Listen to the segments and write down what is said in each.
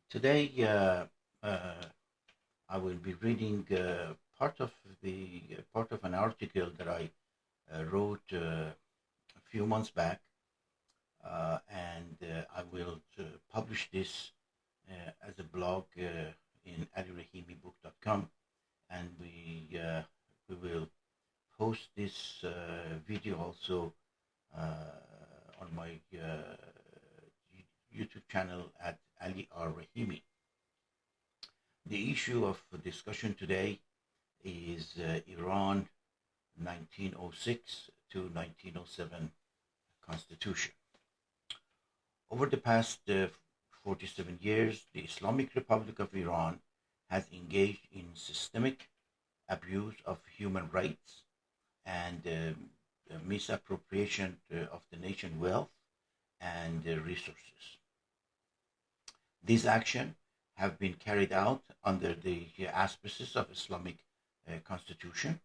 Today, I will be reading part of the part of an article that I wrote a few months back, and I will publish this as a blog in alirahimibook.com, and we will post this video also on my YouTube channel at Ali R Rahimi. The issue of discussion today is Iran 1906 to 1907 Constitution. Over the past 47 years, the Islamic Republic of Iran has engaged in systemic abuse of human rights and misappropriation of the nation's wealth and resources. These actions have been carried out under the auspices of Islamic Constitution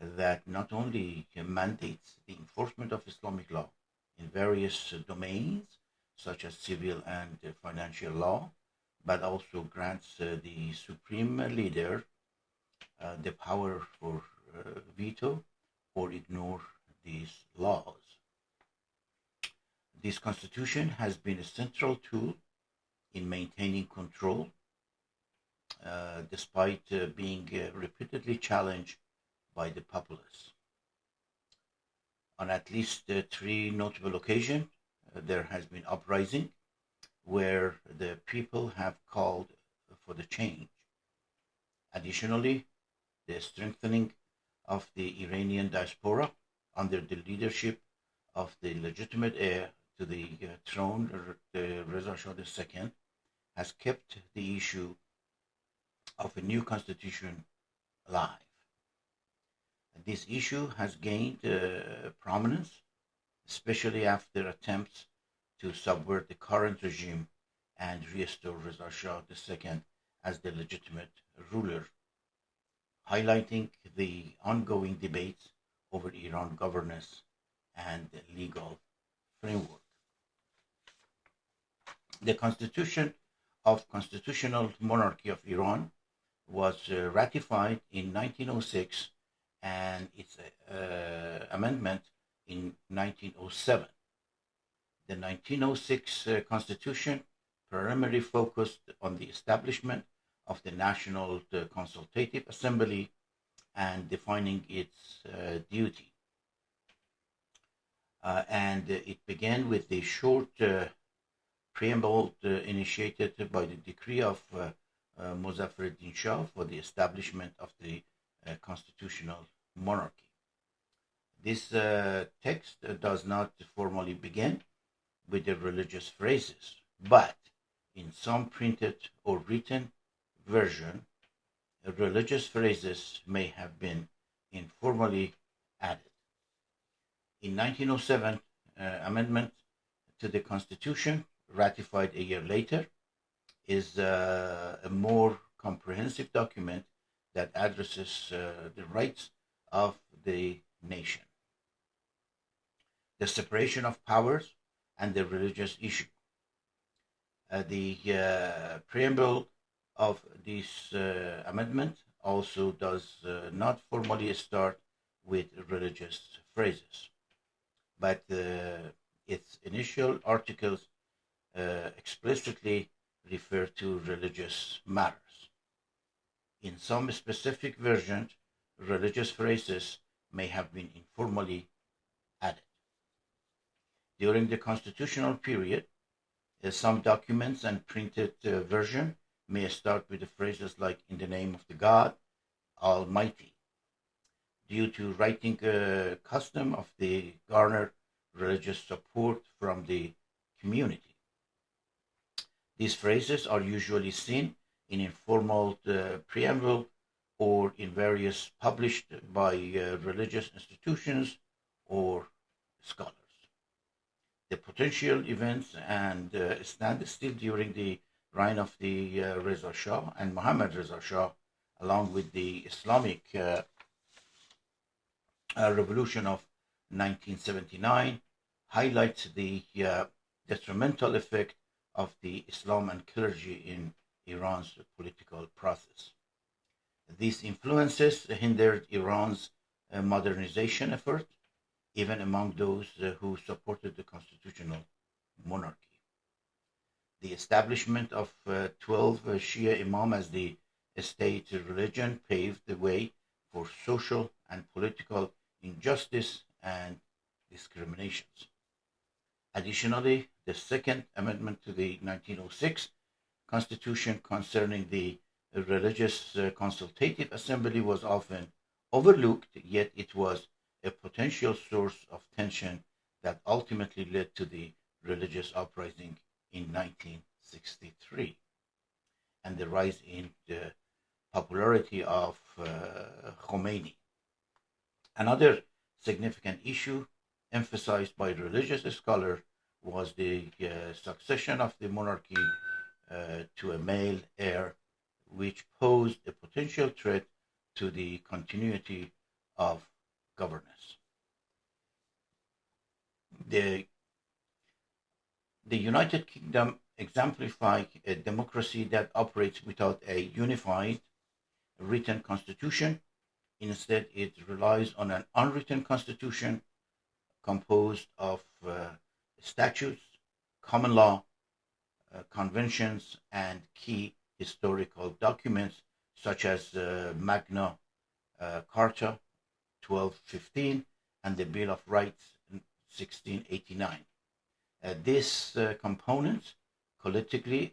that not only mandates the enforcement of Islamic law in various domains, such as civil and financial law, but also grants the supreme leader the power for veto or ignore these laws. This constitution has been a central tool in maintaining control, despite being repeatedly challenged by the populace. On at least three notable occasions, there has been uprising where the people have called for the change. Additionally, the strengthening of the Iranian diaspora under the leadership of the legitimate heir to the throne, Reza Shah II, has kept the issue of a new constitution alive. This issue has gained prominence, especially after attempts to subvert the current regime and restore Reza Shah II as the legitimate ruler, highlighting the ongoing debates over Iran governance and legal framework. The Constitution of Constitutional Monarchy of Iran was ratified in 1906 and its amendment in 1907. The 1906 Constitution primarily focused on the establishment of the National Consultative Assembly and defining its duty. And it began with the short preamble initiated by the decree of Muzaffareddin Shah for the establishment of the constitutional monarchy. This text does not formally begin with the religious phrases, but in some printed or written version, religious phrases may have been informally added. In 1907, amendment to the Constitution, ratified a year later, is a more comprehensive document that addresses the rights of the nation, the separation of powers, and the religious issue. The preamble of this amendment also does not formally start with religious phrases, but its initial articles explicitly refer to religious matters. In some specific versions, religious phrases may have been informally added. During the constitutional period, some documents and printed version may start with the phrases like "in the name of the God Almighty," due to writing custom of the garner religious support from the community. These phrases are usually seen in informal preamble or in various published by religious institutions or scholars. The potential events and standstill during the reign of the Reza Shah and Mohammad Reza Shah, along with the Islamic Revolution of 1979, highlights the detrimental effect of the Islam and clergy in Iran's political process. These influences hindered Iran's modernization effort, even among those who supported the constitutional monarchy. The establishment of 12 Shia Imam as the state religion paved the way for social and political injustice and discriminations. Additionally, the Second Amendment to the 1906 Constitution concerning the Religious Consultative Assembly was often overlooked, yet it was a potential source of tension that ultimately led to the religious uprising in 1963 and the rise in the popularity of Khomeini. Another significant issue emphasized by religious scholars was the succession of the monarchy to a male heir, which posed a potential threat to the continuity of governance. The, the United Kingdom exemplifies a democracy that operates without a unified written constitution. Instead, it relies on an unwritten constitution composed of statutes, common law, conventions, and key historical documents such as Magna Carta 1215 and the Bill of Rights 1689. These components collectively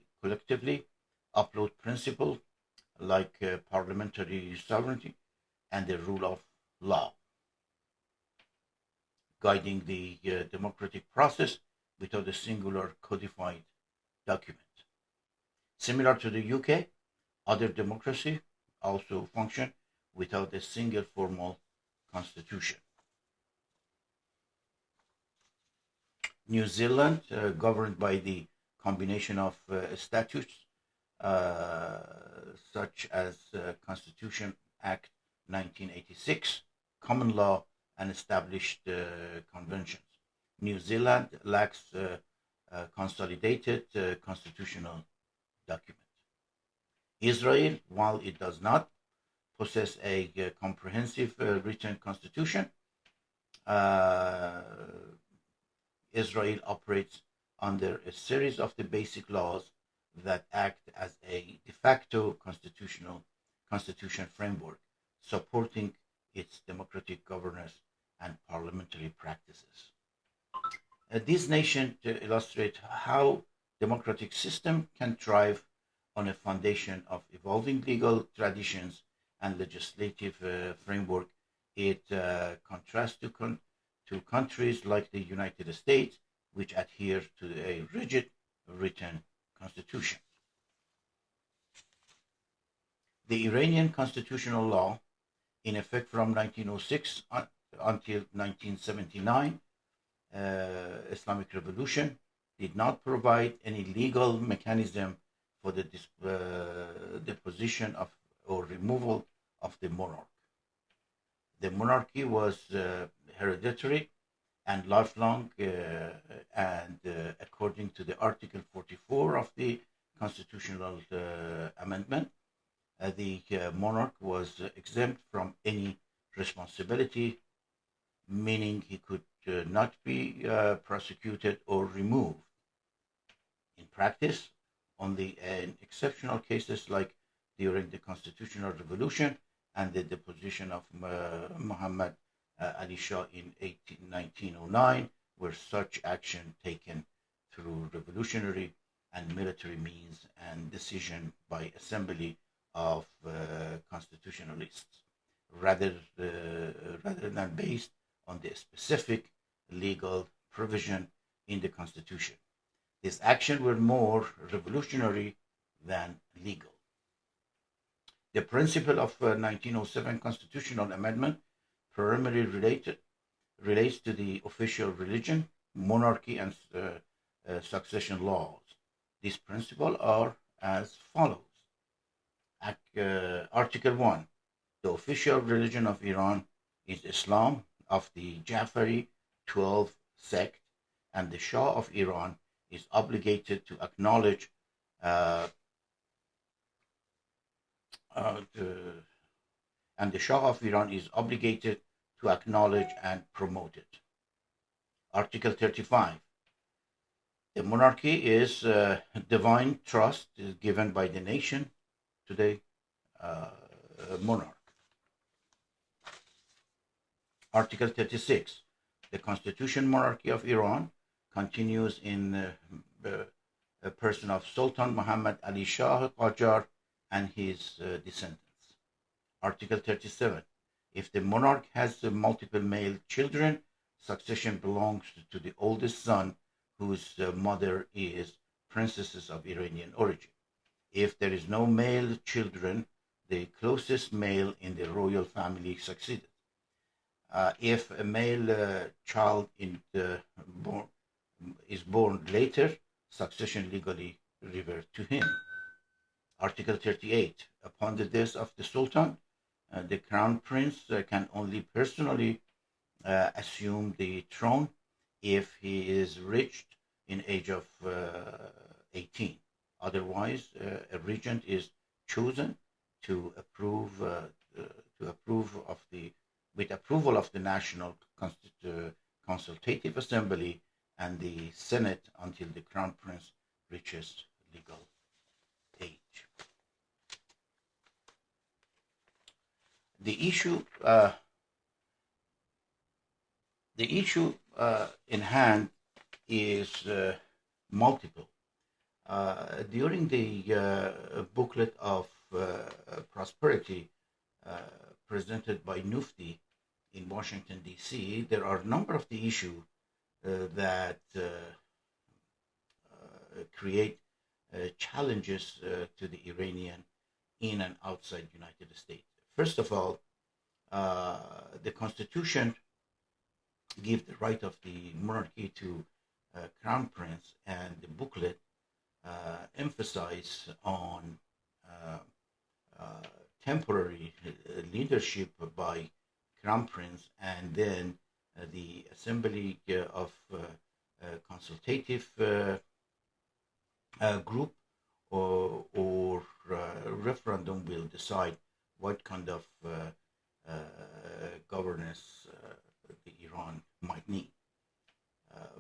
uphold principles like parliamentary sovereignty and the rule of law, guiding the democratic process without a singular codified document. Similar to the UK, other democracies also function without a single formal constitution. New Zealand, governed by the combination of statutes such as Constitution Act 1986, common law, and established conventions. New Zealand lacks consolidated constitutional document. Israel, while it does not possess a comprehensive written constitution, Israel operates under a series of the basic laws that act as a de facto constitution framework, supporting its democratic governance and parliamentary practices. These nations illustrate how democratic system can thrive on a foundation of evolving legal traditions and legislative framework. It contrasts to countries like the United States, which adhere to a rigid written constitution. The Iranian constitutional law, in effect from 1906 until 1979, Islamic Revolution, did not provide any legal mechanism for the deposition of or removal of the monarch. The monarchy was hereditary and lifelong, and according to the Article 44 of the Constitutional Amendment, the monarch was exempt from any responsibility, meaning he could not be prosecuted or removed. In practice, only in exceptional cases like during the Constitutional Revolution and the deposition of Muhammad Ali Shah in 1909 were such action taken through revolutionary and military means and decision by assembly of constitutionalists rather than based on the specific legal provision in the Constitution. These actions were more revolutionary than legal. The principle of 1907 Constitutional Amendment primarily relates to the official religion, monarchy, and succession laws. These principles are as follows. Article 1. The official religion of Iran is Islam of the Jafari 12 sect, and the Shah of Iran is obligated to acknowledge and the Shah of Iran is obligated to acknowledge and promote it. Article 35. The monarchy is divine trust is given by the nation to the monarch. Article 36. The Constitutional Monarchy of Iran continues in the person of Sultan Muhammad Ali Shah Qajar and his descendants. Article 37. If the monarch has multiple male children, succession belongs to the oldest son, whose mother is princesses of Iranian origin. If there is no male children, the closest male in the royal family succeeded. If a male child is born later, succession legally reverts to him. Article 38. Upon the death of the Sultan, the crown prince can only personally assume the throne if he is reached in age of 18. Otherwise, a regent is chosen to approve with approval of the National Consultative Assembly and the Senate until the crown prince reaches legal age. The issue in hand is multiple. During the booklet of prosperity presented by Nufti in Washington, D.C., there are a number of the issues that create challenges to the Iranian in and outside the United States. First of all, the Constitution gives the right of the monarchy to crown prince, and the booklet emphasize on temporary leadership by crown prince, and then the assembly of consultative group or referendum will decide what kind of governance the Iran might need.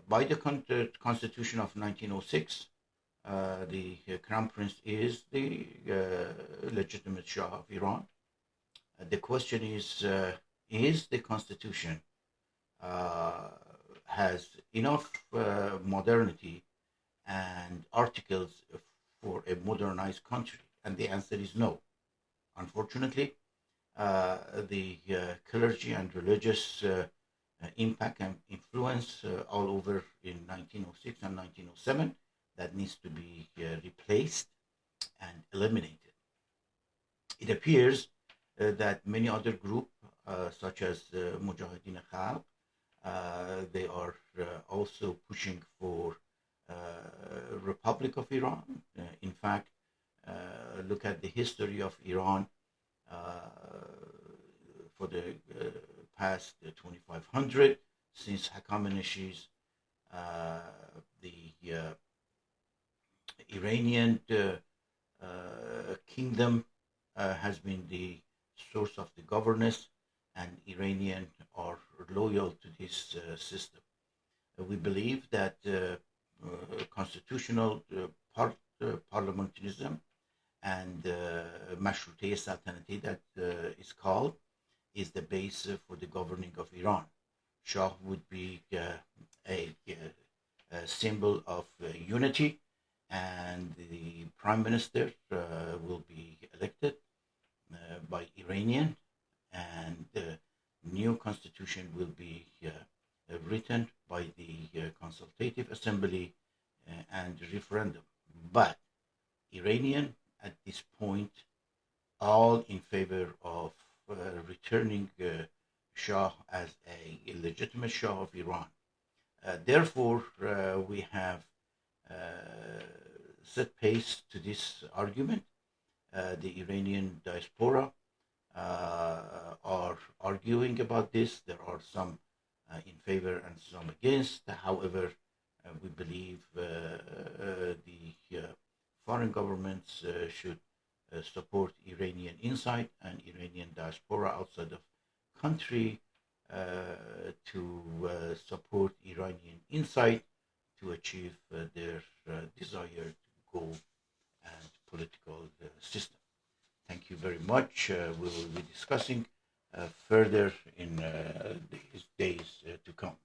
By the Constitution of 1906, the Crown Prince is the legitimate Shah of Iran. The question is the Constitution has enough modernity and articles for a modernized country? And the answer is no. Unfortunately, the clergy and religious impact and influence all over in 1906 and 1907 that needs to be replaced and eliminated. It appears that many other groups, such as Mujahideen Khalq, they are also pushing for Republic of Iran. In fact, look at the history of Iran for the past 2500, since Hakamanashi's the Iranian kingdom has been the source of the governance, and Iranians are loyal to this system. We believe that constitutional parliamentarism and Mashrute Saltanati, that is called, is the base for the governing of Iran. Shah would be a symbol of unity, and the prime minister will be elected by Iranian, and the new constitution will be written by the consultative assembly and referendum. But Iranian at this point all in favor of returning Shah as a legitimate Shah of Iran. Therefore, we have set pace to this argument. The Iranian diaspora are arguing about this. There are some in favor and some against. However, We believe the foreign governments should support Iranian inside and Iranian diaspora outside of country to support Iranian inside to achieve their desired goal and political system. Thank you very much. We will be discussing further in these days to come.